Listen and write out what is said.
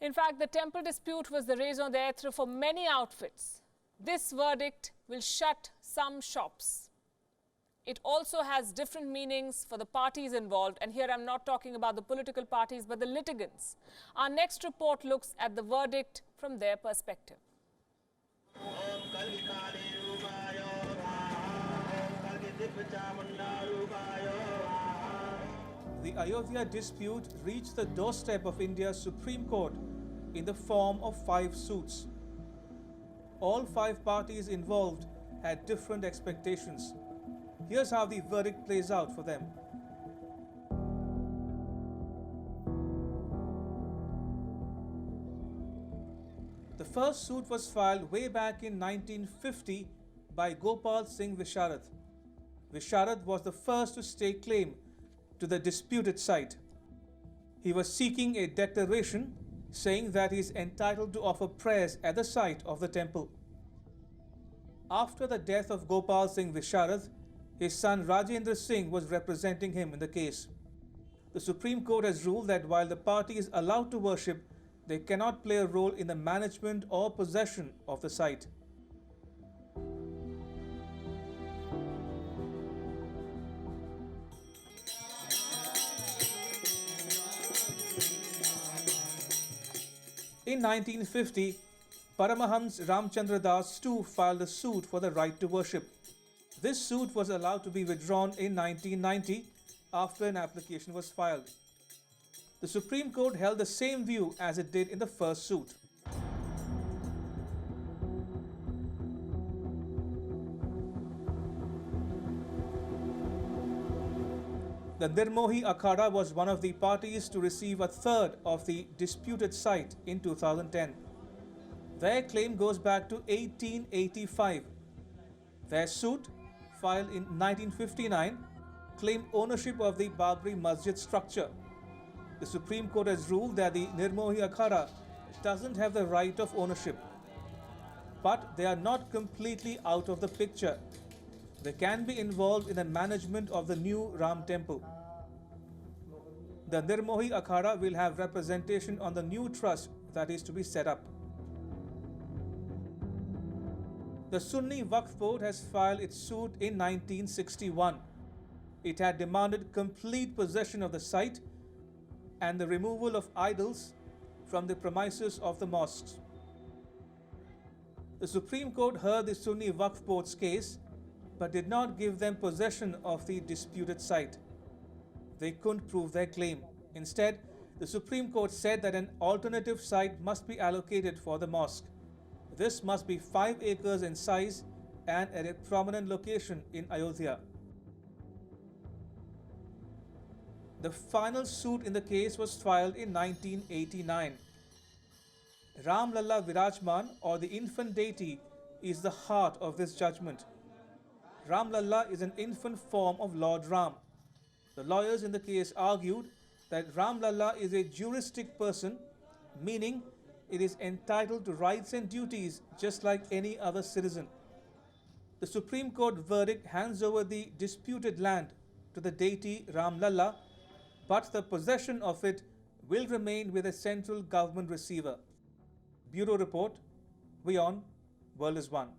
In fact, the temple dispute was the raison d'etre for many outfits. This verdict will shut some shops. It also has different meanings for the parties involved, and here I'm not talking about the political parties but the litigants. Our next report looks at the verdict from their perspective. The Ayodhya dispute reached the doorstep of India's Supreme Court in the form of 5 suits. All 5 parties involved had different expectations. Here's how the verdict plays out for them. The first suit was filed way back in 1950 by Gopal Singh Visharad. Visharad was the first to stake claim to the disputed site. He was seeking a declaration saying that he is entitled to offer prayers at the site of the temple. After the death of Gopal Singh Visharad, his son Rajendra Singh was representing him in the case. The Supreme Court has ruled that while the party is allowed to worship, they cannot play a role in the management or possession of the site. In 1950, Paramahans Ramchandra Das too filed a suit for the right to worship. This suit was allowed to be withdrawn in 1990 after an application was filed. The Supreme Court held the same view as it did in the first suit. The Nirmohi Akhada was one of the parties to receive a third of the disputed site in 2010. Their claim goes back to 1885. Their suit, filed in 1959, claimed ownership of the Babri Masjid structure. The Supreme Court has ruled that the Nirmohi Akhada doesn't have the right of ownership. But they are not completely out of the picture. They can be involved in the management of the new Ram temple. The Nirmohi Akhada will have representation on the new trust that is to be set up. The Sunni Waqf Board has filed its suit in 1961. It had demanded complete possession of the site and the removal of idols from the premises of the mosques. The Supreme Court heard the Sunni Waqf Board's case but did not give them possession of the disputed site. They couldn't prove their claim. Instead, the Supreme Court said that an alternative site must be allocated for the mosque. This must be 5 acres in size and at a prominent location in Ayodhya. The final suit in the case was filed in 1989. Ram Lalla Virajman, or the infant deity, is the heart of this judgment. Ram Lalla is an infant form of Lord Ram. The lawyers in the case argued that Ram Lalla is a juristic person, meaning it is entitled to rights and duties just like any other citizen. The Supreme Court verdict hands over the disputed land to the deity Ram Lalla, but the possession of it will remain with a central government receiver. Bureau Report, WION, World is One.